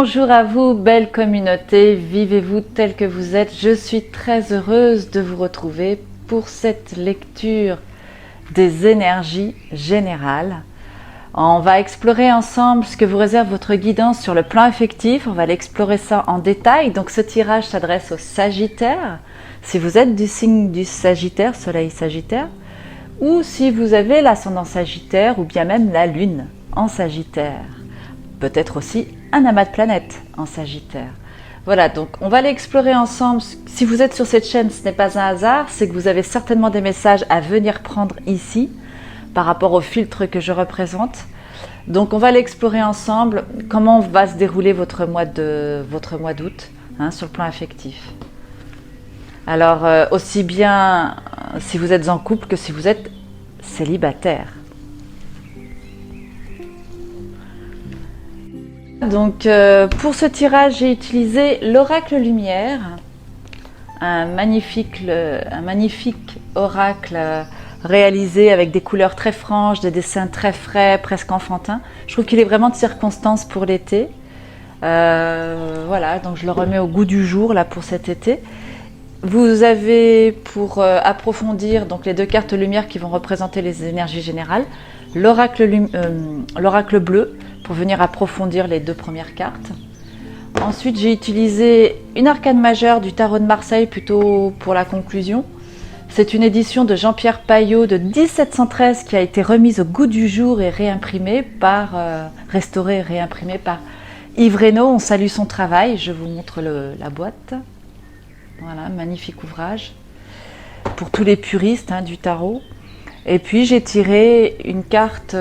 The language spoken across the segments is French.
Bonjour à vous, belle communauté, vivez-vous tel que vous êtes. Je suis très heureuse de vous retrouver pour cette lecture des énergies générales. On va explorer ensemble ce que vous réserve votre guidance sur le plan affectif. On va l'explorer ça en détail. Donc ce tirage s'adresse aux Sagittaires. Si vous êtes du signe du Sagittaire, Soleil Sagittaire, ou si vous avez l'ascendant Sagittaire ou bien même la Lune en Sagittaire. Peut-être aussi un amas de planètes en Sagittaire. Voilà, donc on va l'explorer ensemble. Si vous êtes sur cette chaîne, ce n'est pas un hasard, c'est que vous avez certainement des messages à venir prendre ici par rapport au filtre que je représente. Donc on va l'explorer ensemble, comment va se dérouler votre mois d'août sur le plan affectif. Alors aussi bien si vous êtes en couple que si vous êtes célibataire. Donc pour ce tirage, j'ai utilisé l'oracle lumière, un magnifique oracle réalisé avec des couleurs très franches, des dessins très frais, presque enfantins. Je trouve qu'il est vraiment de circonstance pour l'été. Voilà, donc je le remets au goût du jour là pour cet été. Vous avez pour approfondir donc les deux cartes lumière qui vont représenter les énergies générales, l'oracle bleu pour venir approfondir les deux premières cartes. Ensuite, j'ai utilisé une arcane majeure du tarot de Marseille plutôt pour la conclusion. C'est une édition de Jean-Pierre Paillot de 1713 qui a été remise au goût du jour et restaurée et réimprimée par Yves Reynaud. On salue son travail, je vous montre la boîte. Voilà, magnifique ouvrage pour tous les puristes du tarot. Et puis j'ai tiré une carte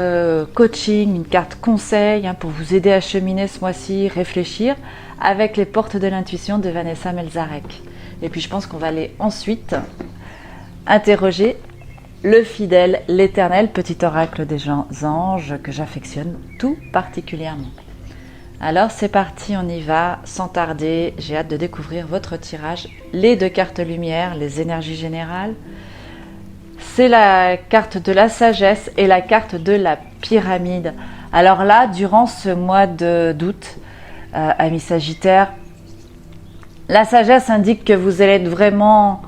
coaching, une carte conseil pour vous aider à cheminer ce mois-ci, réfléchir avec les portes de l'intuition de Vanessa Melzarek. Et puis je pense qu'on va aller ensuite interroger le fidèle, l'éternel petit oracle des anges que j'affectionne tout particulièrement. Alors c'est parti, on y va sans tarder. J'ai hâte de découvrir votre tirage. Les deux cartes lumière, les énergies générales. C'est la carte de la sagesse et la carte de la pyramide. Alors là, durant ce mois d'août, amis Sagittaires, la sagesse indique que vous allez être vraiment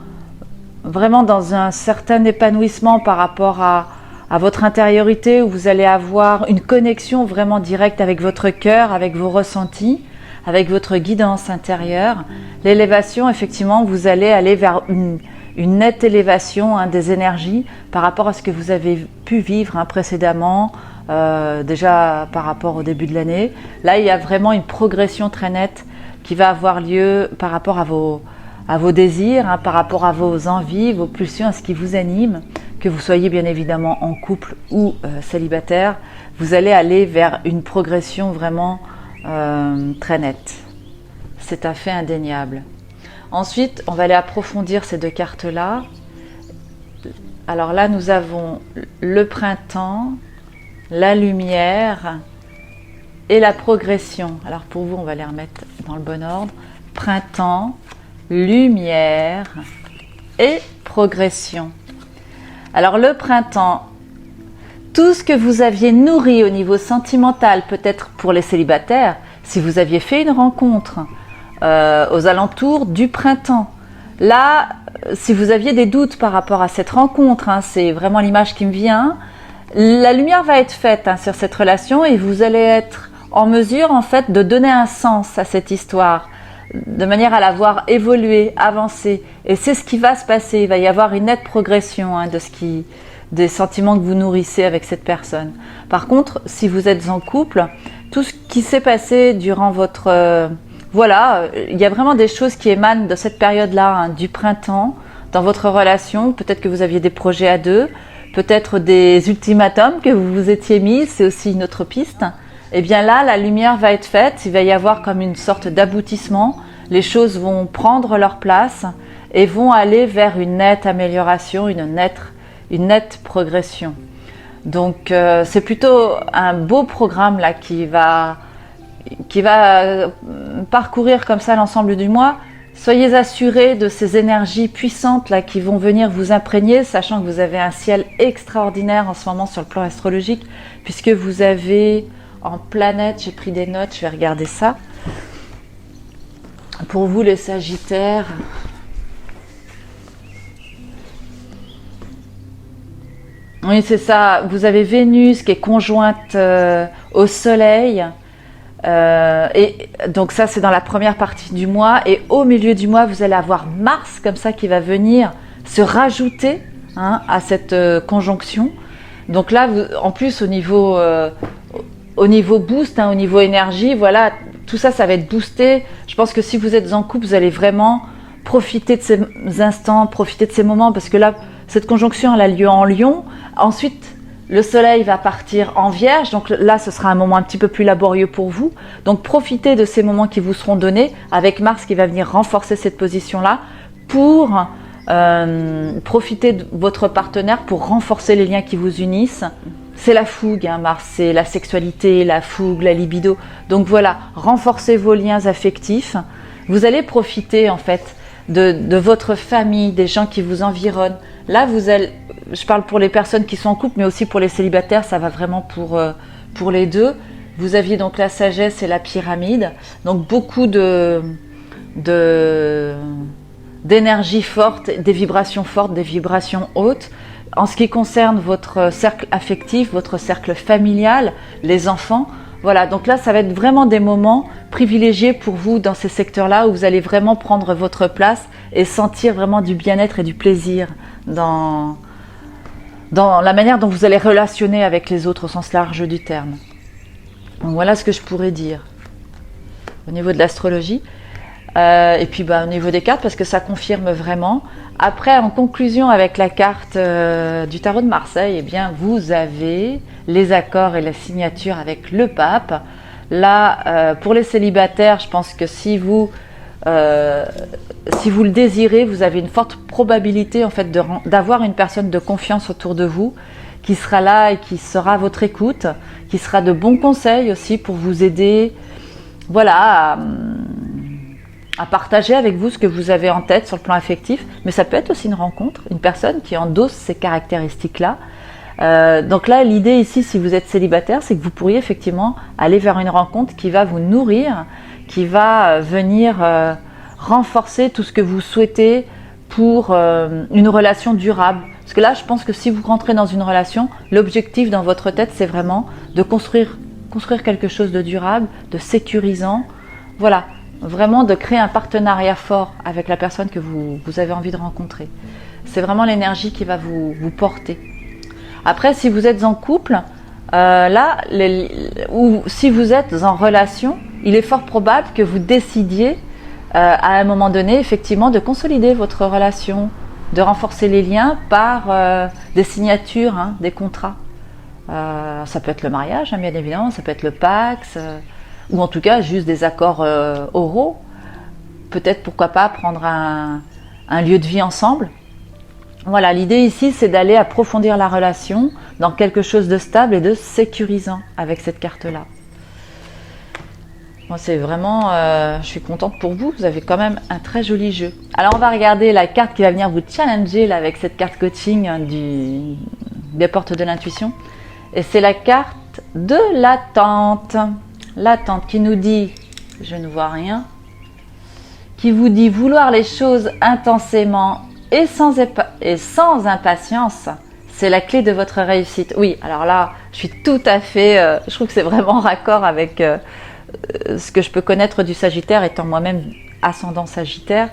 dans un certain épanouissement par rapport à votre intériorité, où vous allez avoir une connexion vraiment directe avec votre cœur, avec vos ressentis, avec votre guidance intérieure. L'élévation, effectivement, vous allez aller vers une nette élévation des énergies par rapport à ce que vous avez pu vivre précédemment, déjà par rapport au début de l'année. Là, il y a vraiment une progression très nette qui va avoir lieu par rapport à vos désirs, par rapport à vos envies, vos pulsions, à ce qui vous anime, que vous soyez bien évidemment en couple ou célibataire. Vous allez aller vers une progression vraiment très nette. C'est un fait indéniable. Ensuite, on va aller approfondir ces deux cartes-là. Alors là, nous avons le printemps, la lumière et la progression. Alors pour vous, on va les remettre dans le bon ordre. Printemps, lumière et progression. Alors le printemps, tout ce que vous aviez nourri au niveau sentimental, peut-être pour les célibataires, si vous aviez fait une rencontre, aux alentours du printemps. Là, si vous aviez des doutes par rapport à cette rencontre, c'est vraiment l'image qui me vient, la lumière va être faite sur cette relation et vous allez être en mesure en fait de donner un sens à cette histoire, de manière à la voir évoluer, avancer. Et c'est ce qui va se passer, il va y avoir une nette progression des sentiments que vous nourrissez avec cette personne. Par contre, si vous êtes en couple, tout ce qui s'est passé durant votre... Voilà, il y a vraiment des choses qui émanent de cette période-là, du printemps, dans votre relation. Peut-être que vous aviez des projets à deux, peut-être des ultimatums que vous vous étiez mis, c'est aussi une autre piste. Et bien là, la lumière va être faite, il va y avoir comme une sorte d'aboutissement. Les choses vont prendre leur place et vont aller vers une nette amélioration, une nette progression. Donc c'est plutôt un beau programme là qui va parcourir comme ça l'ensemble du mois. Soyez assurés de ces énergies puissantes là qui vont venir vous imprégner, sachant que vous avez un ciel extraordinaire en ce moment sur le plan astrologique, puisque vous avez en planète, j'ai pris des notes, je vais regarder ça, Pour vous les Sagittaires, oui c'est ça, vous avez Vénus qui est conjointe au Soleil, et donc ça c'est dans la première partie du mois, et au milieu du mois vous allez avoir Mars comme ça qui va venir se rajouter à cette conjonction. Donc là, en plus au niveau boost, au niveau énergie, voilà, tout ça, ça va être boosté. Je pense que si vous êtes en couple, vous allez vraiment profiter de ces instants, profiter de ces moments, parce que là, cette conjonction, elle a lieu en Lion. Ensuite, le Soleil va partir en Vierge, donc là, ce sera un moment un petit peu plus laborieux pour vous. Donc profitez de ces moments qui vous seront donnés, avec Mars qui va venir renforcer cette position-là, pour profiter de votre partenaire, pour renforcer les liens qui vous unissent. C'est la fougue, Mars, c'est la sexualité, la fougue, la libido. Donc voilà, renforcez vos liens affectifs. Vous allez profiter en fait de votre famille, des gens qui vous environnent. Là, je parle pour les personnes qui sont en couple, mais aussi pour les célibataires, ça va vraiment pour les deux. Vous aviez donc la sagesse et la pyramide. Donc beaucoup d'énergie forte, des vibrations fortes, des vibrations hautes. En ce qui concerne votre cercle affectif, votre cercle familial, les enfants, voilà, donc là ça va être vraiment des moments privilégiés pour vous dans ces secteurs-là où vous allez vraiment prendre votre place et sentir vraiment du bien-être et du plaisir dans la manière dont vous allez relationner avec les autres au sens large du terme. Donc voilà ce que je pourrais dire au niveau de l'astrologie. Et puis au niveau des cartes, parce que ça confirme vraiment. Après, en conclusion avec la carte du tarot de Marseille, eh bien, vous avez les accords et la signature avec le pape. Là, pour les célibataires, je pense que si vous le désirez, vous avez une forte probabilité en fait d'avoir une personne de confiance autour de vous qui sera là et qui sera à votre écoute, qui sera de bons conseils aussi pour vous aider, voilà, à partager avec vous ce que vous avez en tête sur le plan affectif, mais ça peut être aussi une rencontre, une personne qui endosse ces caractéristiques-là. Donc là, l'idée ici, si vous êtes célibataire, c'est que vous pourriez effectivement aller vers une rencontre qui va vous nourrir, qui va venir renforcer tout ce que vous souhaitez pour une relation durable. Parce que là, je pense que si vous rentrez dans une relation, l'objectif dans votre tête, c'est vraiment de construire quelque chose de durable, de sécurisant, voilà. Vraiment de créer un partenariat fort avec la personne que vous avez envie de rencontrer. C'est vraiment l'énergie qui va vous porter. Après, si vous êtes en couple, ou si vous êtes en relation, il est fort probable que vous décidiez à un moment donné, effectivement, de consolider votre relation, de renforcer les liens par des signatures, des contrats. Ça peut être le mariage, bien évidemment, ça peut être le Pacs, ou en tout cas juste des accords oraux. Peut-être, pourquoi pas, prendre un lieu de vie ensemble. Voilà, l'idée ici, c'est d'aller approfondir la relation dans quelque chose de stable et de sécurisant avec cette carte-là. Moi, c'est vraiment, je suis contente pour vous, vous avez quand même un très joli jeu. Alors, on va regarder la carte qui va venir vous challenger là, avec cette carte coaching des portes de l'intuition. Et c'est la carte de l'attente. L'attente qui nous dit, je ne vois rien, qui vous dit vouloir les choses intensément et sans impatience, c'est la clé de votre réussite. Oui, alors là, je suis tout à fait, je trouve que c'est vraiment raccord avec ce que je peux connaître du Sagittaire, étant moi-même ascendant Sagittaire.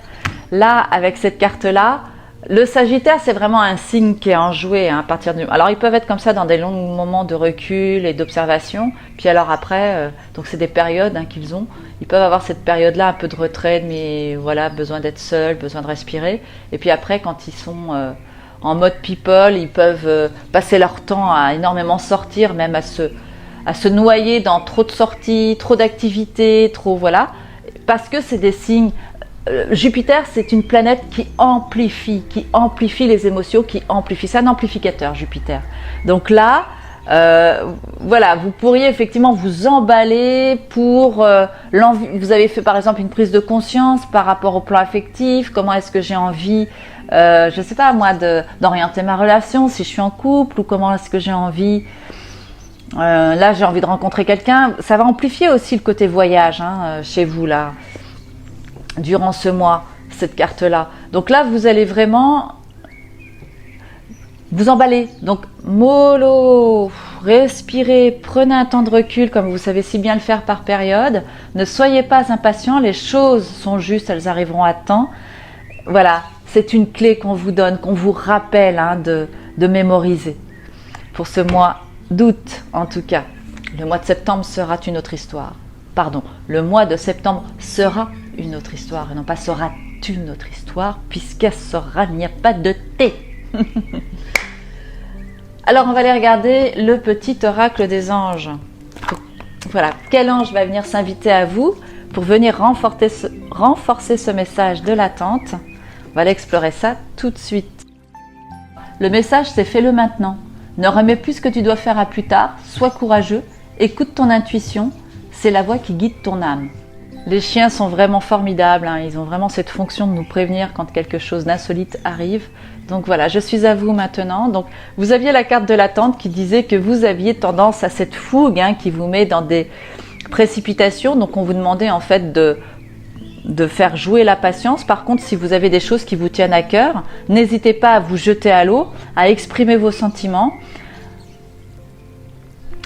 Là, avec cette carte-là, le Sagittaire, c'est vraiment un signe qui est enjoué à partir du... Alors, ils peuvent être comme ça dans des longs moments de recul et d'observation. Puis alors après, donc c'est des périodes qu'ils ont. Ils peuvent avoir cette période-là, un peu de retrait, mais voilà, besoin d'être seuls, besoin de respirer. Et puis après, quand ils sont en mode people, ils peuvent passer leur temps à énormément sortir, même à se noyer dans trop de sorties, trop d'activités, trop... Voilà. Parce que c'est des signes... Jupiter, c'est une planète qui amplifie les émotions, c'est un amplificateur, Jupiter. Donc là, voilà, vous pourriez effectivement vous emballer pour l'envie. Vous avez fait par exemple une prise de conscience par rapport au plan affectif. Comment est-ce que j'ai envie, je sais pas moi, d'orienter ma relation si je suis en couple, ou comment est-ce que j'ai envie. Là, j'ai envie de rencontrer quelqu'un. Ça va amplifier aussi le côté voyage chez vous là. durant ce mois, cette carte-là. Donc là, vous allez vraiment vous emballer. Donc, mollo, respirez, prenez un temps de recul comme vous savez si bien le faire par période. Ne soyez pas impatients, les choses sont justes, elles arriveront à temps. Voilà, c'est une clé qu'on vous donne, qu'on vous rappelle hein, de mémoriser. Pour ce mois d'août, en tout cas. Le mois de septembre sera une autre histoire. Pardon, le mois de septembre sera une autre histoire et non pas sera une autre histoire, puisqu'elle sera, il n'y a pas de thé. Alors on va aller regarder le petit oracle des anges. Voilà, quel ange va venir s'inviter à vous pour venir renforcer ce message de l'attente. On va aller explorer ça tout de suite. Le message c'est fais-le maintenant. Ne remets plus ce que tu dois faire à plus tard, sois courageux, écoute ton intuition, c'est la voix qui guide ton âme. Les chiens sont vraiment formidables, hein. Ils ont vraiment cette fonction de nous prévenir quand quelque chose d'insolite arrive. Donc voilà, je suis à vous maintenant. Donc vous aviez la carte de l'attente qui disait que vous aviez tendance à cette fougue hein, qui vous met dans des précipitations. Donc on vous demandait en fait de faire jouer la patience. Par contre, si vous avez des choses qui vous tiennent à cœur, n'hésitez pas à vous jeter à l'eau, à exprimer vos sentiments,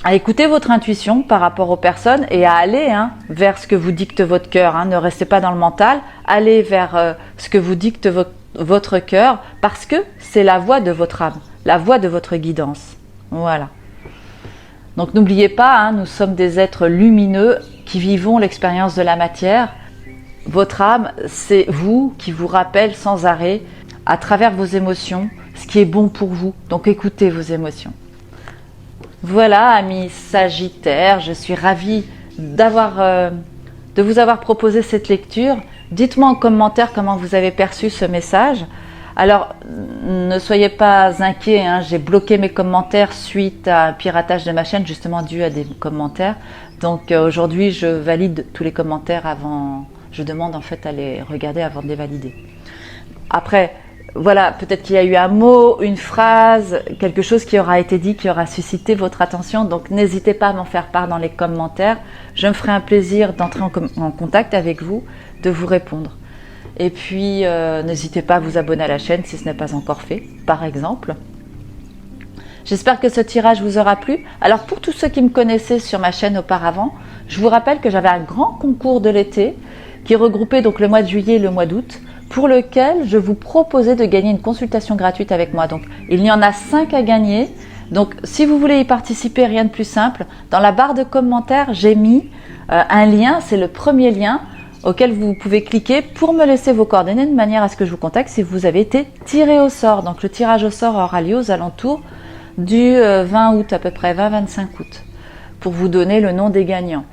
à écouter votre intuition par rapport aux personnes et à aller hein, vers ce que vous dicte votre cœur. Hein. Ne restez pas dans le mental, allez vers ce que vous dicte votre cœur parce que c'est la voix de votre âme, la voix de votre guidance. Voilà. Donc n'oubliez pas, hein, nous sommes des êtres lumineux qui vivons l'expérience de la matière. Votre âme, c'est vous qui vous rappelle sans arrêt, à travers vos émotions, ce qui est bon pour vous. Donc écoutez vos émotions. Voilà, amis Sagittaires, je suis ravie de vous avoir proposé cette lecture. Dites-moi en commentaire comment vous avez perçu ce message. Alors, ne soyez pas inquiets, hein, j'ai bloqué mes commentaires suite à un piratage de ma chaîne, justement dû à des commentaires. Donc aujourd'hui, je valide tous les commentaires avant, je demande en fait à les regarder avant de les valider. Après, voilà, peut-être qu'il y a eu un mot, une phrase, quelque chose qui aura été dit, qui aura suscité votre attention. Donc n'hésitez pas à m'en faire part dans les commentaires. Je me ferai un plaisir d'entrer en contact avec vous, de vous répondre. Et puis, n'hésitez pas à vous abonner à la chaîne si ce n'est pas encore fait, par exemple. J'espère que ce tirage vous aura plu. Alors pour tous ceux qui me connaissaient sur ma chaîne auparavant, je vous rappelle que j'avais un grand concours de l'été qui regroupait donc le mois de juillet et le mois d'août, pour lequel je vous proposais de gagner une consultation gratuite avec moi. Donc il y en a 5 à gagner. Donc si vous voulez y participer, rien de plus simple, dans la barre de commentaires, j'ai mis un lien, c'est le premier lien auquel vous pouvez cliquer pour me laisser vos coordonnées de manière à ce que je vous contacte si vous avez été tiré au sort. Donc le tirage au sort aura lieu aux alentours du 20 août, à peu près 20-25 août, pour vous donner le nom des gagnants.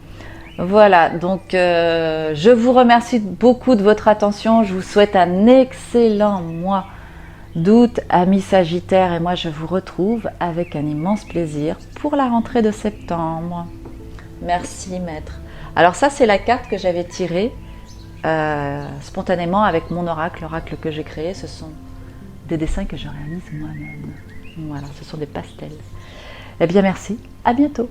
Voilà, donc je vous remercie beaucoup de votre attention. Je vous souhaite un excellent mois d'août, amis Sagittaires, et moi je vous retrouve avec un immense plaisir pour la rentrée de septembre. Merci maître. Alors ça c'est la carte que j'avais tirée spontanément avec mon oracle, l'oracle que j'ai créé. Ce sont des dessins que je réalise moi-même. Voilà, ce sont des pastels. Eh bien merci, à bientôt.